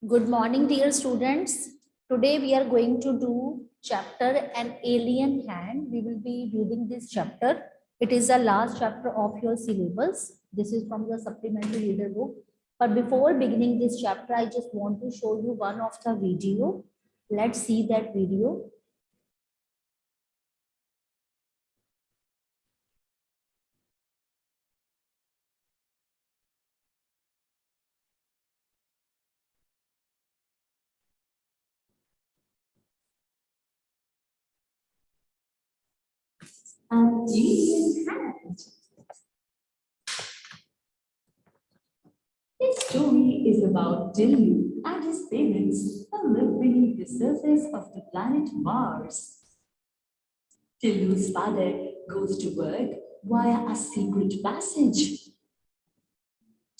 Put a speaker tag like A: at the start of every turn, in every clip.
A: Good morning, dear students. Today we are going to do chapter An Alien Hand. We will be reading this chapter. It is the last chapter of your syllabus. This is from the supplementary reader book. But before beginning this chapter, I just want to show you one of the video. Let's see that video.
B: An alien hand. This story is about Dillu and his parents who live beneath the surface of the planet Mars. Dillu's father goes to work via a secret passage.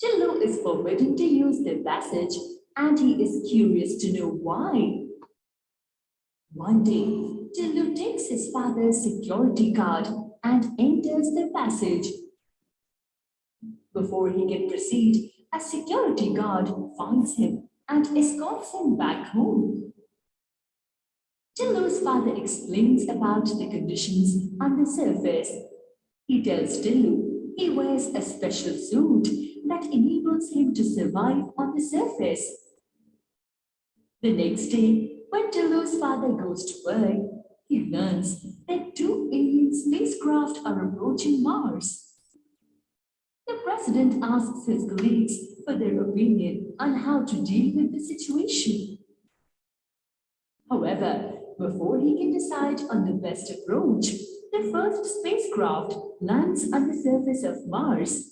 B: Dillu is forbidden to use the passage and he is curious to know why. One day, Dillu takes his father's security card and enters the passage. Before he can proceed, a security guard finds him and escorts him back home. Dillu's father explains about the conditions on the surface. He tells Dillu he wears a special suit that enables him to survive on the surface. The next day, when Dillu's father goes to work, he learns that two alien spacecraft are approaching Mars. The president asks his colleagues for their opinion on how to deal with the situation. However, before he can decide on the best approach, the first spacecraft lands on the surface of Mars.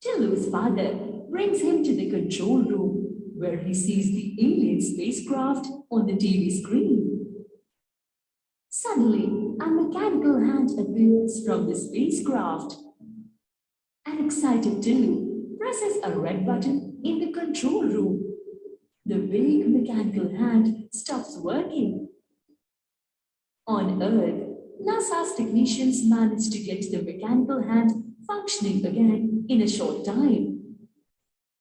B: Dillu's father brings him to the control room where he sees the alien spacecraft on the TV screen. Suddenly, a mechanical hand appears from the spacecraft. An excited Dillu presses a red button in the control room. The big mechanical hand stops working. On Earth, NASA's technicians manage to get the mechanical hand functioning again in a short time.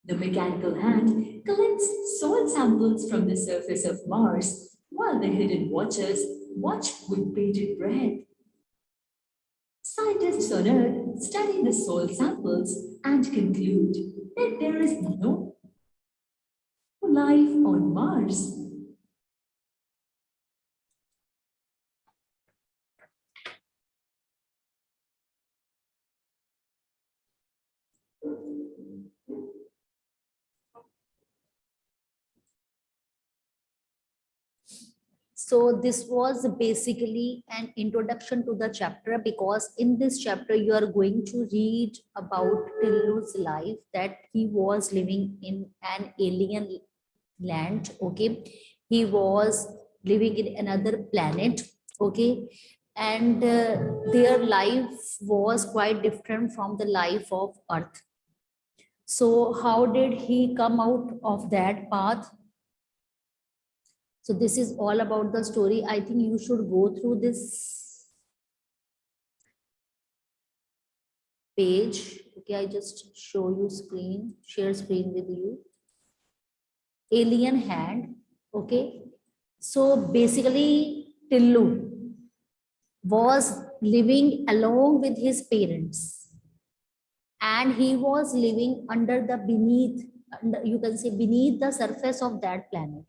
B: The mechanical hand collects soil samples from the surface of Mars while the hidden watchers watch with bated breath. Scientists on Earth study the soil samples and conclude that there is no life on Mars.
A: So this was basically an introduction to the chapter, because in this chapter you are going to read about Tillu's life, that he was living in an alien land. Okay, he was living in another planet. Okay, and their life was quite different from the life of Earth. So how did he come out of that path? So this is all about the story. I think you should go through this page. Okay, I just show you screen, share screen with you. Alien hand. Okay. So basically, Tillu was living along with his parents, and he was living under the beneath, you can say beneath the surface of that planet.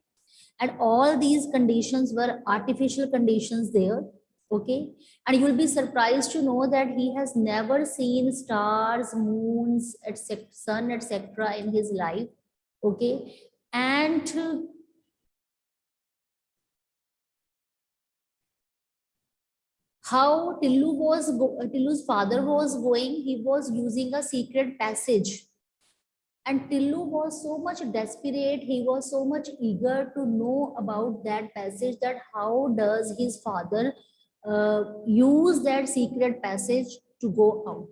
A: And all these conditions were artificial conditions there. Okay, and you will be surprised to know that he has never seen stars, moons, etc., sun, etc. in his life. Okay, and how Tillu's father was going, he was using a secret passage. And Tillu was so much desperate, he was so much eager to know about that passage, that how does his father use that secret passage to go out.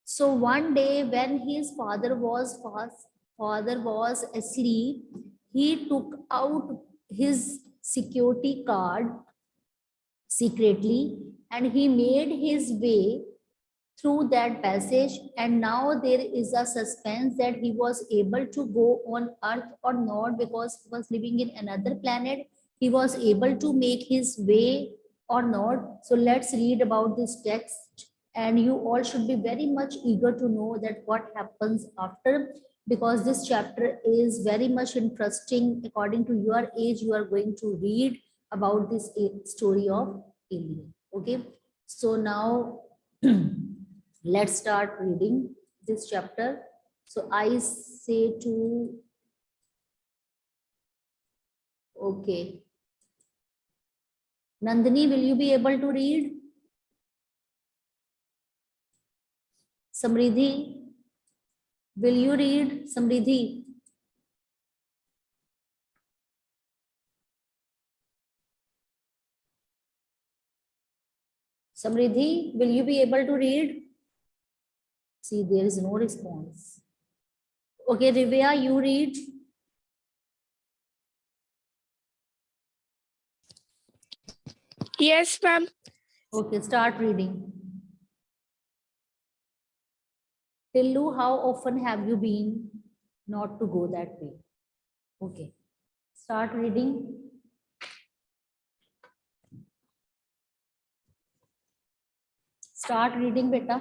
A: So one day when his father was asleep, he took out his security card secretly and he made his way through that passage, and now there is a suspense that he was able to go on earth or not, because he was living in another planet. He was able to make his way or not. So let's read about this text, and you all should be very much eager to know that what happens after, because this chapter is very much interesting. According to your age, you are going to read about this story of alien. Okay, so now let's start reading this chapter. So I say to, okay, Nandini, will you be able to read? Samriddhi, will you read? Samriddhi. Samriddhi, will you be able to read? See, there is no response. Okay, Rivya, you read.
C: Yes, ma'am.
A: Okay, start reading. Tillu, how often have you been not to go that way? Okay, start reading. Start reading, beta.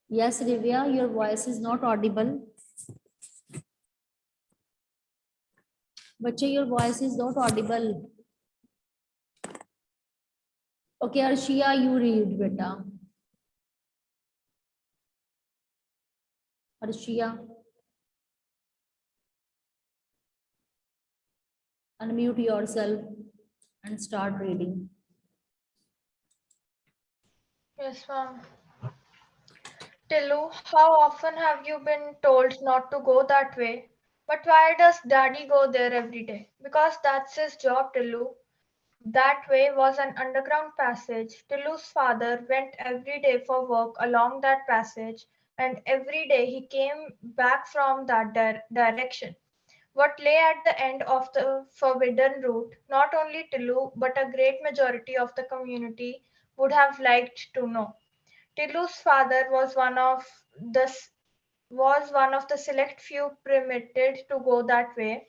A: Yes, Rivya, your voice is not audible. Bache, your voice is not audible. Okay, Arshia, you read, beta. Arshia, unmute yourself and start reading.
C: Yes, ma'am. Tillu, how often have you been told not to go that way? But why does Daddy go there every day? Because that's his job, Tillu. That way was an underground passage. Tillu's father went every day for work along that passage, and every day he came back from that direction. What lay at the end of the forbidden route, not only Tillu, but a great majority of the community would have liked to know. Tillu's father was one of the select few permitted to go that way.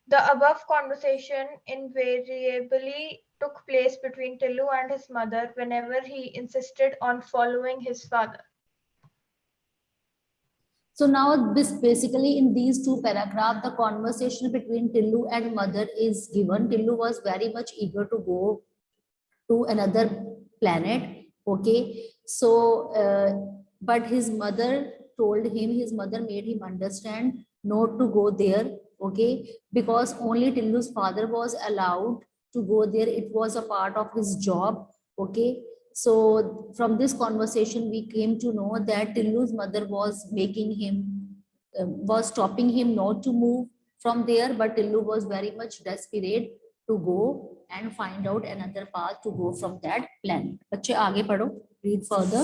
C: The above conversation invariably took place between Tillu and his mother whenever he insisted on following his father.
A: So now this basically in these two paragraphs, the conversation between Tillu and mother is given. Tillu was very much eager to go to another planet. Okay, so but his mother told him, his mother made him understand not to go there. Okay, because only Tillu's father was allowed to go there. It was a part of his job. Okay, so from this conversation we came to know that Tillu's mother was making him was stopping him not to move from there, but Tillu was very much desperate to go and find out another path to go from that planet. बच्चे आगे पढ़ो, read further.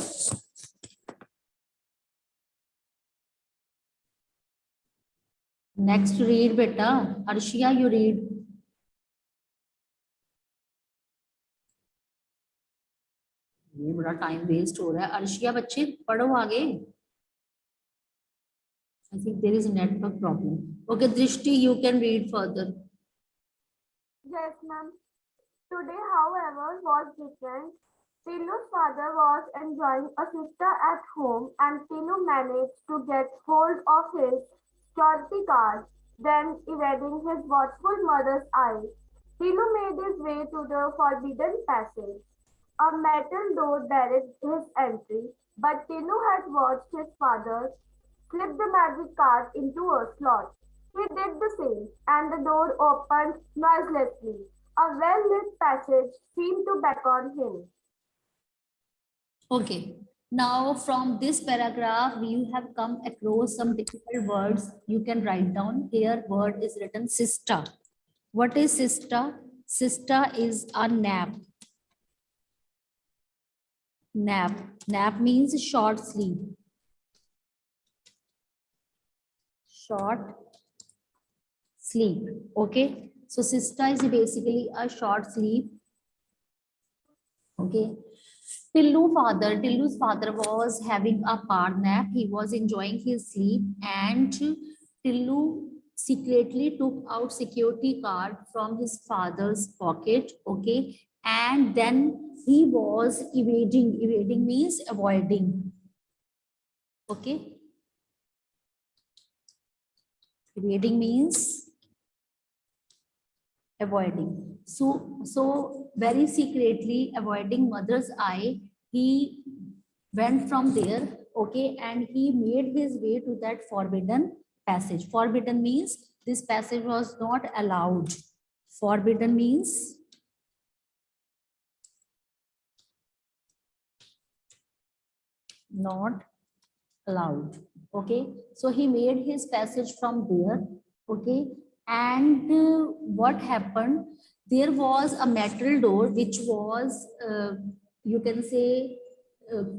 A: Next read बेटा, Arshia you read. ये बड़ा time waste हो रहा है. अर्शिया बच्चे पढ़ो आगे. I think there is a network problem. Okay, Drishti, you can read further.
D: Yes, ma'am. Today, however, was different. Tinu's father was enjoying a siesta at home and Tinu managed to get hold of his security card, then evading his watchful mother's eyes. Tinu made his way to the forbidden passage. A metal door barred his entry, but Tinu had watched his father slip the magic card into a slot. He did the same, and the door opened noiselessly. A well-lit passage seemed to beckon him.
A: Okay. Now from this paragraph, you have come across some difficult words. You can write down. Here word is written sister. What is sister? Sister is a nap. Nap. Nap means short sleep. Short sleep. Okay, so siesta is basically a short sleep. Okay, Tillu's father was having a power nap. He was enjoying his sleep, and Tillu secretly took out security card from his father's pocket. Okay, and then he was evading. Evading means avoiding. Okay, evading means avoiding. So very secretly avoiding mother's eye, he went from there, okay, and he made his way to that forbidden passage. Forbidden means this passage was not allowed. Forbidden means not allowed. Okay, so he made his passage from there. Okay, and what happened, there was a metal door which was you can say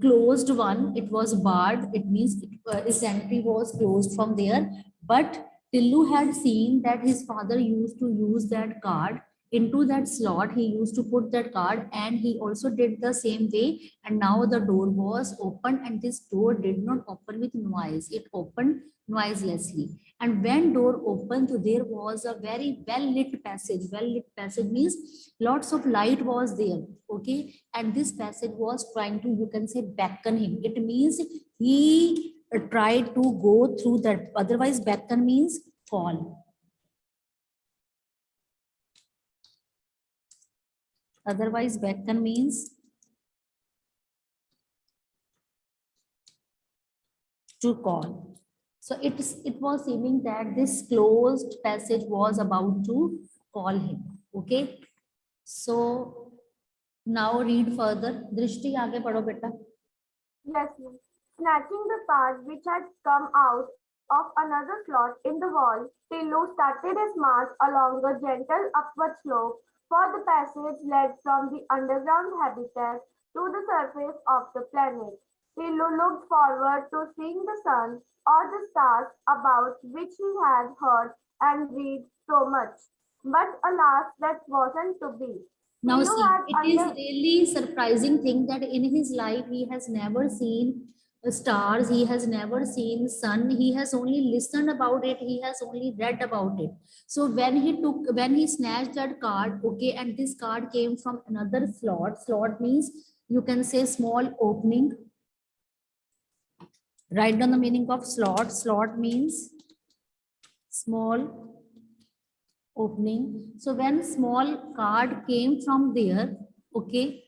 A: closed one. It was barred. It means his entry was closed from there. But Tillu had seen that his father used to use that card into that slot. He used to put that card, and he also did the same way. And now the door was open, and this door did not open with noise. It opened noiselessly. And when door opened, there was a very well lit passage. Well lit passage means lots of light was there. Okay, and this passage was trying to, you can say, beckon him. It means he tried to go through that. Otherwise beckon means call. Otherwise beckon means to call. So it was seeming that this closed passage was about to call him. Okay, so now read further. Drishti, आगे पढ़ो बेटा.
D: Yes, ma'am. Snatching the card which had come out of another slot in the wall, Tillu started his march along a gentle upward slope, for the passage led from the underground habitat to the surface of the planet. Tillu looked forward to seeing the sun or the stars about which he had heard and read so much. But alas, that wasn't to be.
A: Now
D: Tillu
A: see,
D: had
A: it is really surprising thing that in his life he has never seen stars, he has never seen sun, he has only listened about it, he has only read about it. So when he snatched that card, okay, and this card came from another slot. Slot means, you can say, small opening. Write down the meaning of slot. Slot means small opening. So when small card came from there, okay,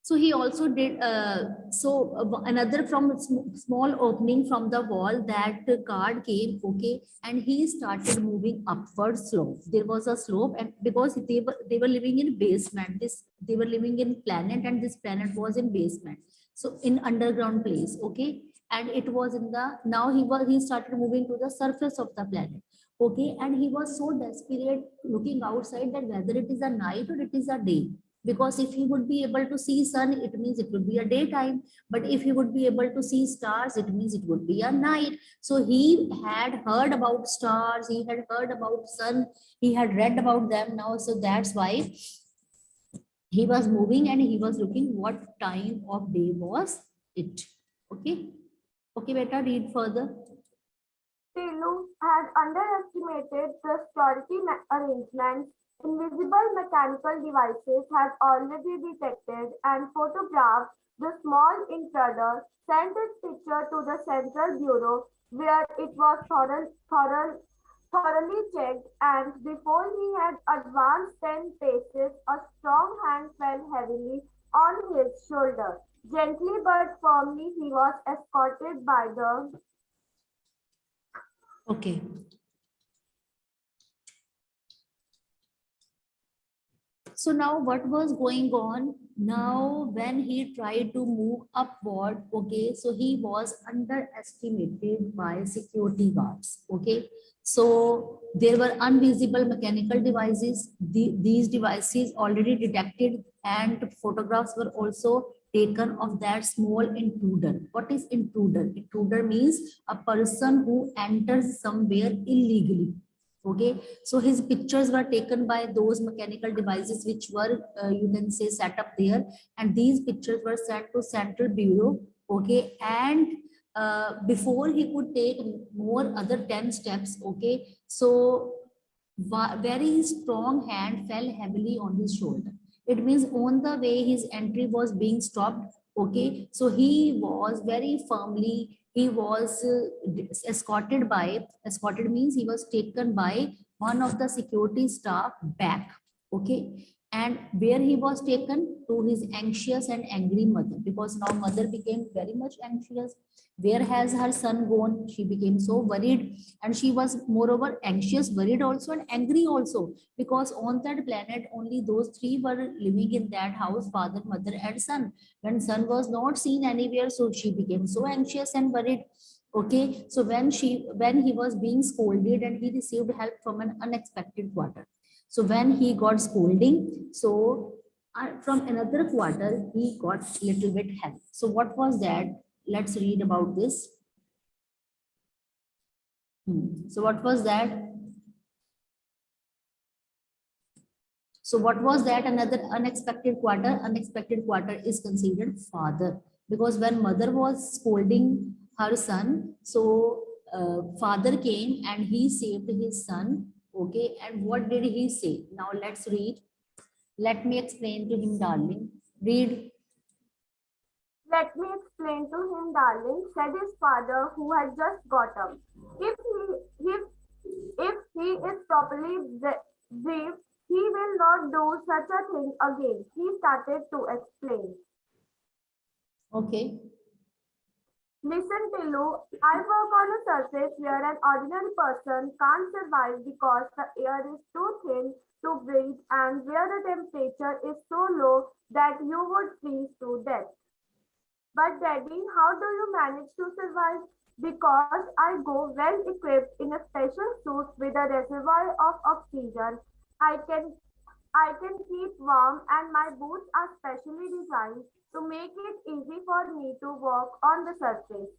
A: so he also did another from small opening from the wall, that card came, okay, and he started moving upward slope. There was a slope, and because they were living in basement, they were living in planet, and this planet was in basement, so in underground place, okay, and it was in the, now he started moving to the surface of the planet, okay, and he was so desperate looking outside that whether it is a night or it is a day. Because if he would be able to see sun, it means it would be a daytime. But if he would be able to see stars, it means it would be a night. So he had heard about stars, he had heard about sun, he had read about them now. So that's why he was moving and he was looking what time of day was it. Okay. Okay, beta, read further.
D: Tillu had underestimated the security arrangements. Invisible mechanical devices had already detected and photographed the small intruder, sent its picture to the Central Bureau, where it was thoroughly checked, and before he had advanced 10 paces, a strong hand fell heavily on his shoulder. Gently but firmly, he was escorted by the
A: Okay. So now what was going on? Now when he tried to move upward, okay, so he was underestimated by security guards, okay. So there were invisible mechanical devices. These devices already detected, and photographs were also taken of that small intruder. What is intruder? Intruder means a person who enters somewhere illegally. Okay, so his pictures were taken by those mechanical devices which were, you can say, set up there, and these pictures were sent to Central Bureau. Okay, and before he could take more other 10 steps, okay, so very strong hand fell heavily on his shoulder. It means on the way his entry was being stopped. Okay, so he was very firmly, he was escorted means he was taken by one of the security staff back. Okay, and where he was taken to his anxious and angry mother, because now mother became very much anxious. Where has her son gone? She became so worried, and she was moreover anxious, worried also, and angry also, because on that planet only those three were living in that house: father, mother, and son. When son was not seen anywhere, so she became so anxious and worried. Okay, so when he was being scolded, and he received help from an unexpected quarter. So when he got scolding, so from another quarter he got little bit help. So what was that? Let's read about this. So what was that? So what was that? Another unexpected quarter. Unexpected quarter is considered father, because when mother was scolding her son, so father came and he saved his son. Okay, and what did he say? Now let's read. Let me explain to him, darling. Read.
D: Let me explain to him, darling, said his father, who had just got up. If he, if, if he is properly briefed, he will not do such a thing again. He started to explain.
A: Okay.
D: Listen, Tilu, I work on a surface where an ordinary person can't survive because the air is too thin to breathe and where the temperature is so low that you would freeze to death. But daddy, how do you manage to survive? Because I go well equipped in a special suit with a reservoir of oxygen. I can I can keep warm and my boots are specially designed to make it easy for me to walk on the surface.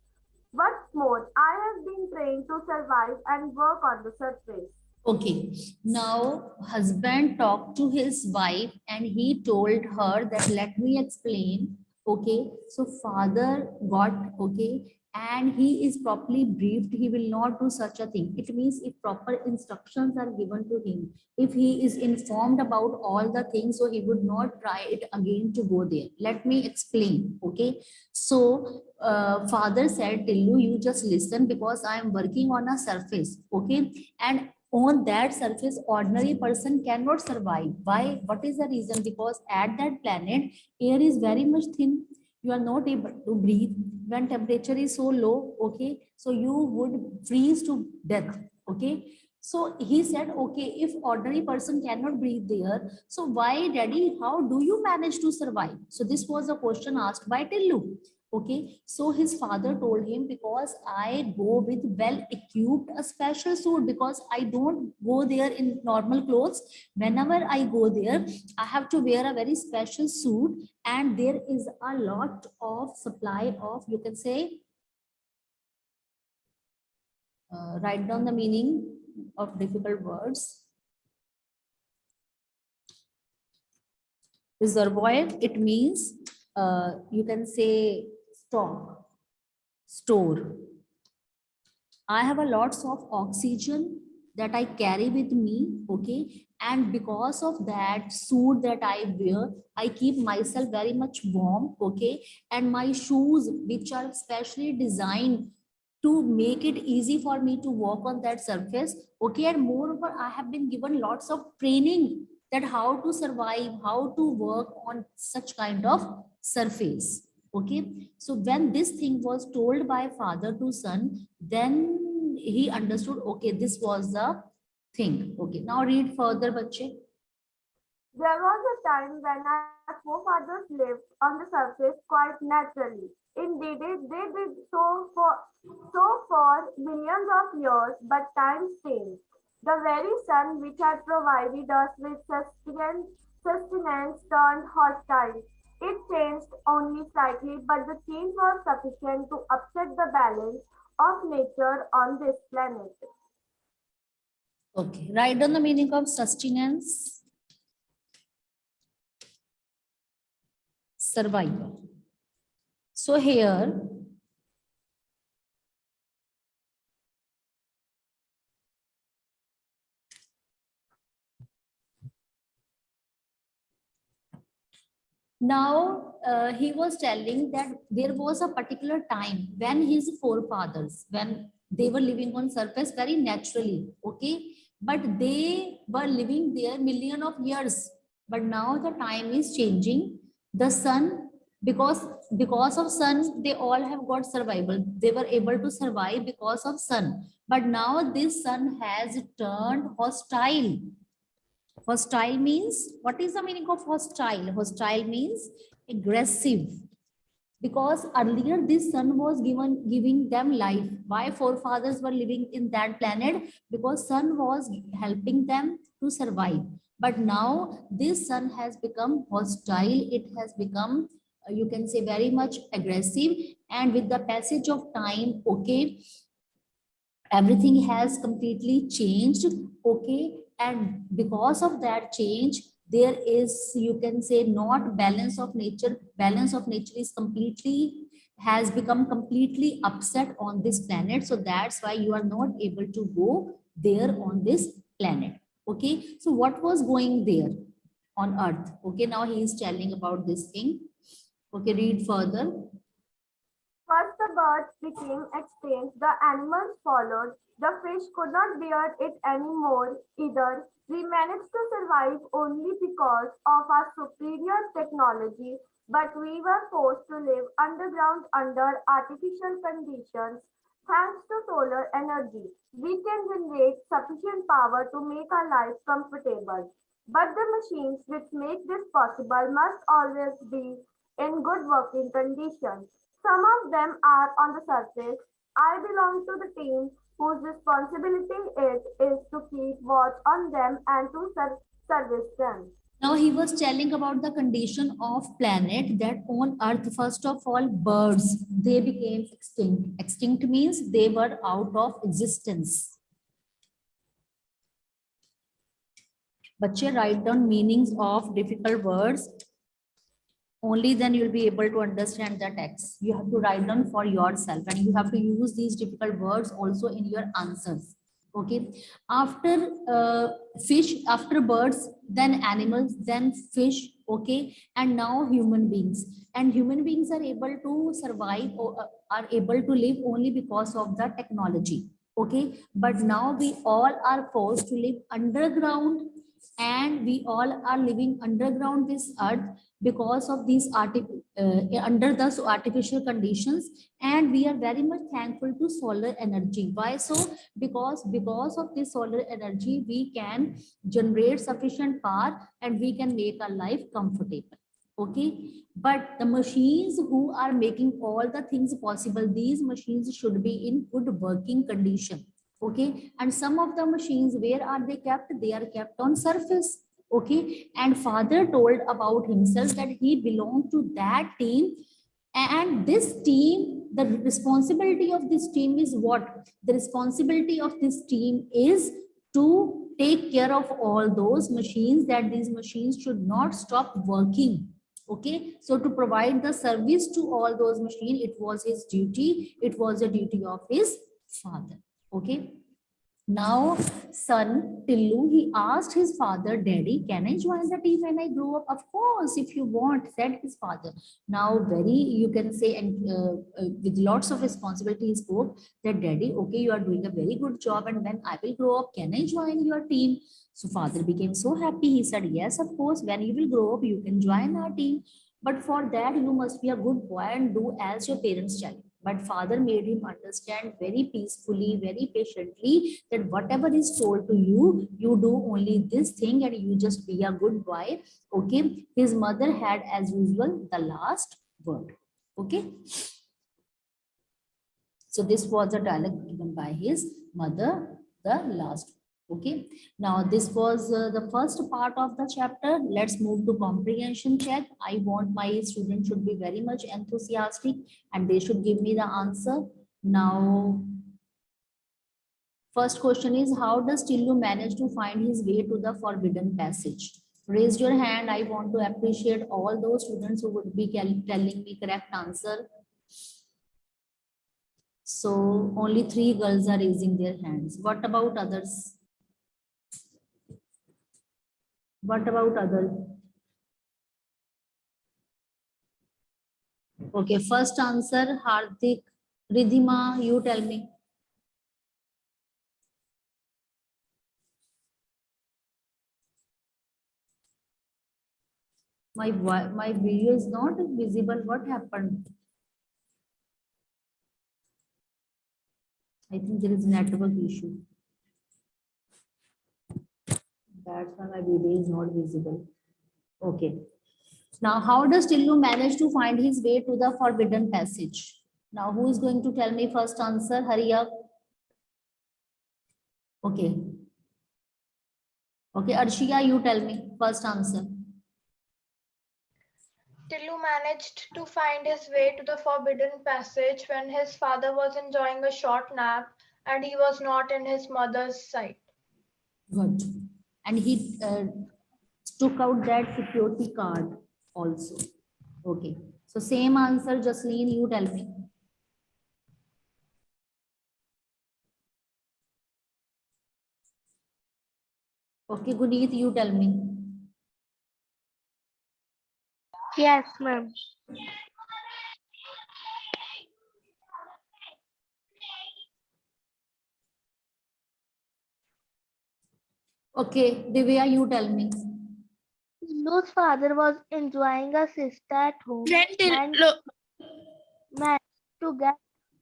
D: What's more, I have been trained to survive and work on the surface.
A: Okay, now husband talked to his wife and he told her that let me explain. Okay, so father got, okay, and he is properly briefed, he will not do such a thing. It means if proper instructions are given to him, if he is informed about all the things, so he would not try it again to go there. Let me explain. Okay, so father said, Tillu, you just listen, because I am working on a surface. Okay, and on that surface ordinary person cannot survive. Why? What is the reason? Because at that planet air is very much thin, you are not able to breathe. When temperature is so low, okay, so you would freeze to death. Okay, so he said, okay, if ordinary person cannot breathe there, so why, daddy, how do you manage to survive? So this was a question asked by Tillu. Okay, so his father told him, because I go with well equipped a special suit, because I don't go there in normal clothes. Whenever I go there, I have to wear a very special suit, and there is a lot of supply of, you can say, write down the meaning of difficult words. Reservoir, it means, you can say, stock, store. I have a lots of oxygen that I carry with me, okay? And because of that suit that I wear, I keep myself very much warm, okay? And my shoes, which are specially designed to make it easy for me to walk on that surface, okay? And moreover, I have been given lots of training that how to survive, how to work on such kind of surface, okay? So when this thing was told by father to son, then he understood, okay, this was the thing. Okay, now read further, bache.
D: There was a time when our forefathers lived on the surface quite naturally. Indeed, they did so for millions of years, but times changed. The very sun which had provided us with sustenance turned hostile. It changed only slightly, but the change was sufficient to upset the balance of nature on this planet.
A: Okay, write down the meaning of sustenance, survival. So here, now he was telling that there was a particular time when his forefathers, when they were living on surface very naturally, okay, but they were living there million of years. But now the time is changing. The sun, because of sun, they all have got survival. They were able to survive because of sun. But now this sun has turned hostile. Hostile means, what is the meaning of hostile? Hostile means aggressive. Because earlier this sun was giving them life. Why forefathers were living in that planet? Because sun was helping them to survive. But now this sun has become hostile. It has become, you can say, very much aggressive. And with the passage of time, okay, everything has completely changed, okay, and because of that change, there is, you can say, not balance of nature. Balance of nature is completely, has become completely upset on this planet. So that's why you are not able to go there on this planet. Okay, so what was going there on earth? Okay, now he is telling about this thing. Okay, read further.
D: First the birds became extinct, the animals followed, the fish could not bear it anymore either. We managed to survive only because of our superior technology, but we were forced to live underground under artificial conditions. Thanks to solar energy, we can generate sufficient power to make our life comfortable. But the machines which make this possible must always be in good working conditions. Some of them are on the surface. I belong to the team whose responsibility it is to keep watch on them and to service them.
A: Now he was telling about the condition of planet, that on earth, first of all, birds, they became extinct. Extinct means they were out of existence. बच्चे, write down meanings of difficult words. Only then you'll be able to understand the text. You have to write down for yourself, and you have to use these difficult words also in your answers. Okay, after fish, after birds, then animals, then fish, okay, and now human beings. And human beings are able to survive, or are able to live only because of the technology. Okay, but now we all are forced to live underground, and we all are living underground this earth because of these under the artificial conditions. And we are very much thankful to solar energy. Why so? Because of this solar energy, we can generate sufficient power, and we can make our life comfortable. Okay, but the machines who are making all the things possible, these machines should be in good working condition. Okay, and some of the machines, where are they kept? They are kept on surface. Okay, and father told about himself that he belonged to that team, and this team, the responsibility of this team is what? The responsibility of this team is to take care of all those machines, that these machines should not stop working. Okay, so to provide the service to all those machines, it was his duty, it was a duty of his father. Okay, now son Tillu, he asked his father, Daddy, can I join the team when I grow up? Of course, if you want, said his father. Now very, you can say, and with lots of responsibility, he spoke that, Daddy, okay, you are doing a very good job, and when I will grow up, can I join your team? So father became so happy. He said, yes, of course, when you will grow up, you can join our team. But for that, you must be a good boy and do as your parents tell you. But father made him understand very peacefully, very patiently, that whatever is told to you, you do only this thing, and you just be a good boy. Okay. His mother had, as usual, the last word. Okay. So this was a dialogue given by his mother, the last. Okay, now this was the first part of the chapter. Let's move to comprehension check. I want my students should be very much enthusiastic and they should give me the answer. Now, first question is, how does Tillu manage to find his way to the forbidden passage? Raise your hand. I want to appreciate all those students who would be telling me correct answer. So only 3 girls are raising their hands. What about others? What about others? Okay, first answer, Hardik. Ridhima, you tell me. My video is not visible. What happened? I think there is network issue. That's why my video is not visible. Okay. Now, how does Tillu manage to find his way to the forbidden passage? Now, who is going to tell me first answer? Hurry up. Okay. Okay, Arshia, you tell me first answer.
C: Tillu managed to find his way to the forbidden passage when his father was enjoying a short nap and he was not in his mother's sight.
A: Good. And he took out that security card also. Okay. So same answer, Jasleen, you tell me. Okay, Guneet, you tell me.
D: Yes, ma'am.
A: Okay, Divya, you tell me.
D: Lu's father was enjoying a sister at home and managed to get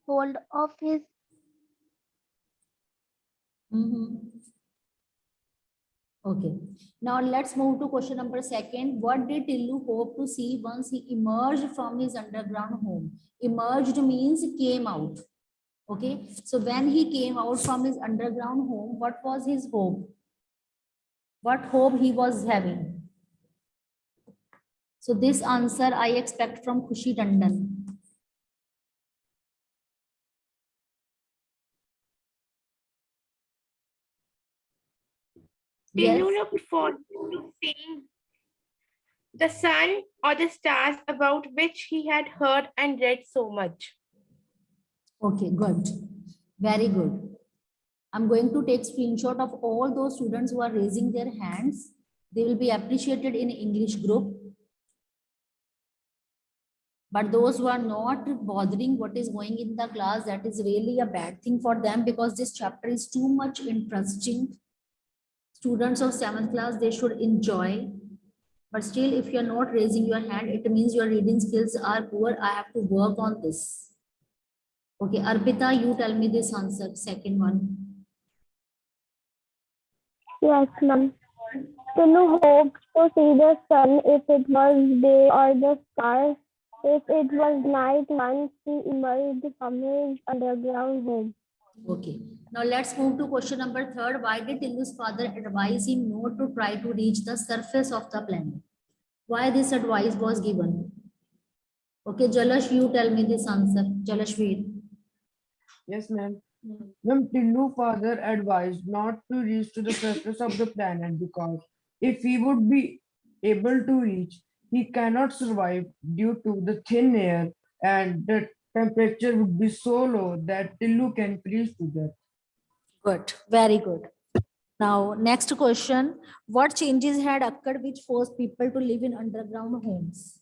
D: hold of his.
A: Okay. Now let's move to question number second. What did Tillu hope to see once he emerged from his underground home? Emerged means came out. Okay. So when he came out from his underground home, what was his hope? What hope he was having? So this answer I expect from Khushi Tandon. Yes.
E: Tillu looked forward to seeing the sun or the stars about which he had heard and read so much.
A: Okay, good. Very good. I'm going to take screenshot of all those students who are raising their hands. They will be appreciated in English group. But those who are not bothering what is going in the class, that is really a bad thing for them because this chapter is too much interesting. Students of 7th class, they should enjoy. But still, if you're not raising your hand, it means your reading skills are poor. I have to work on this. Okay, Arpita, you tell me this answer, second one.
D: Yes, ma'am. Tinu hoped to see the sun if it was day or the stars if it was night once he emerged from his underground home.
A: Okay. Now let's move to question number third. Why did Tillu's father advise him not to try to reach the surface of the planet? Why this advice was given? Okay, Jalash, you tell me this answer. Jalashveer.
F: Yes, ma'am. Ma'am, Tillu father advised not to reach to the surface of the planet because if he would be able to reach, he cannot survive due to the thin air and the temperature would be so low that Tillu can freeze to death.
A: Good. Very good. Now, next question. What changes had occurred which forced people to live in underground homes?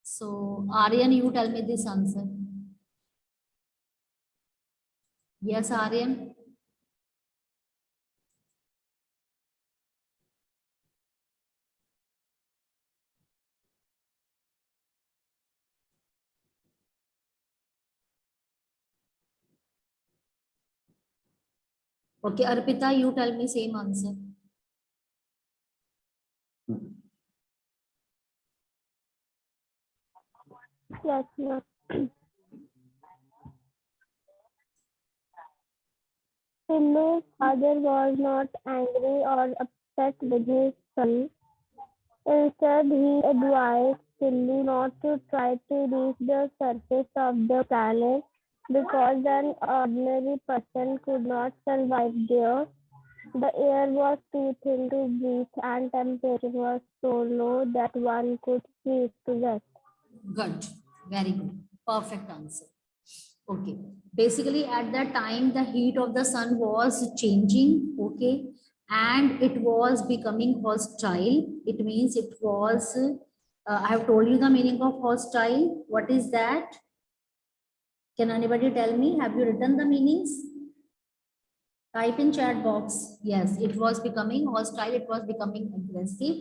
A: So, Aryan, you tell me this answer. Yes, Aryan. Okay, Arpita, you tell me same answer.
D: Yes, ma'am. Tillu's father was not angry or upset with his son. Instead, he advised Tillu not to try to reach the surface of the planet because an ordinary person could not survive there. The air was too thin to breathe and temperature was so low that one could freeze to death.
A: Good. Very good. Perfect answer. Okay. Basically, at that time, the heat of the sun was changing. Okay. And it was becoming hostile. It means it was, I have told you the meaning of hostile. What is that? Can anybody tell me? Have you written the meanings? Type in chat box. Yes, it was becoming hostile. It was becoming aggressive.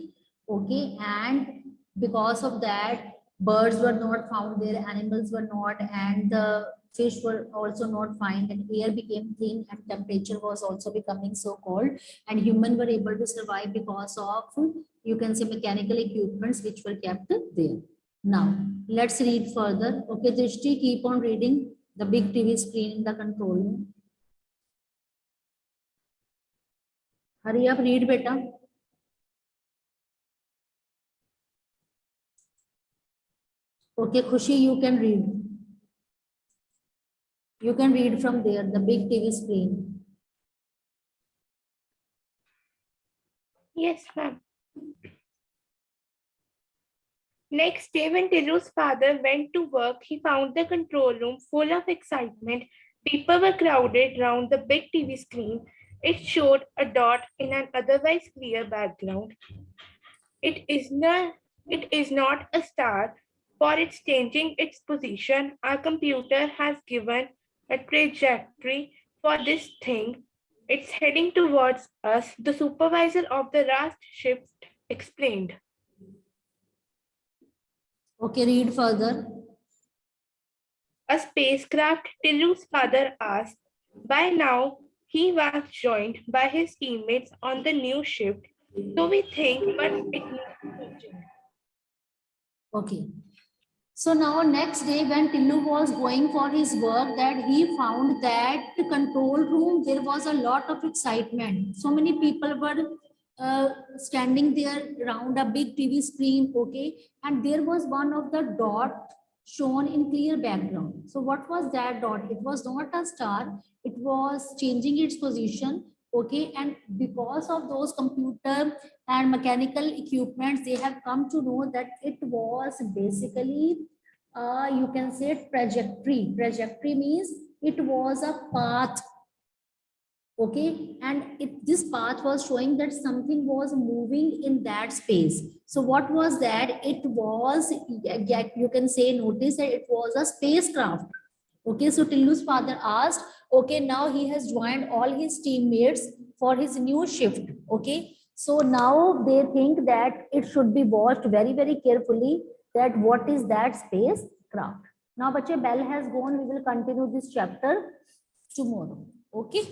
A: Okay. And because of that, birds were not found there, animals were not, and the fish were also not found, and air became thin, and temperature was also becoming so cold, and humans were able to survive because of, you can say, mechanical equipments which were kept there. Now, let's read further. Okay, Drishti, keep on reading. The big TV screen in the control room. Hurry up, read, beta. Okay, Khushi, you can read. You can read from there, the big TV screen.
E: Yes, ma'am. Next day, when Tilu's father went to work, he found the control room full of excitement. People were crowded round the big TV screen. It showed a dot in an otherwise clear background. It is not a star. For it's changing its position, our computer has given a trajectory for this thing. It's heading towards us, the supervisor of the last shift explained.
A: Okay, read further.
E: A spacecraft, Tilu's father asked. By now, he was joined by his teammates on the new shift. So we think, but it needs changing.
A: Okay. So now next day when Tillu was going for his work, that he found that the control room, there was a lot of excitement. So many people were standing there around a big TV screen, okay, and there was one of the dot shown in clear background. So what was that dot? It was not a star, it was changing its position, okay, and because of those computer and mechanical equipments, they have come to know that it was basically, you can say, trajectory. Trajectory means it was a path, okay, and this path was showing that something was moving in that space. So what was that? It was, you can say, notice that it was a spacecraft. Okay, so Tillu's father asked, okay, now he has joined all his teammates for his new shift. Okay, so now they think that it should be watched very, very carefully, that what is that spacecraft. Now, bache, bell has gone. We will continue this chapter tomorrow. Okay.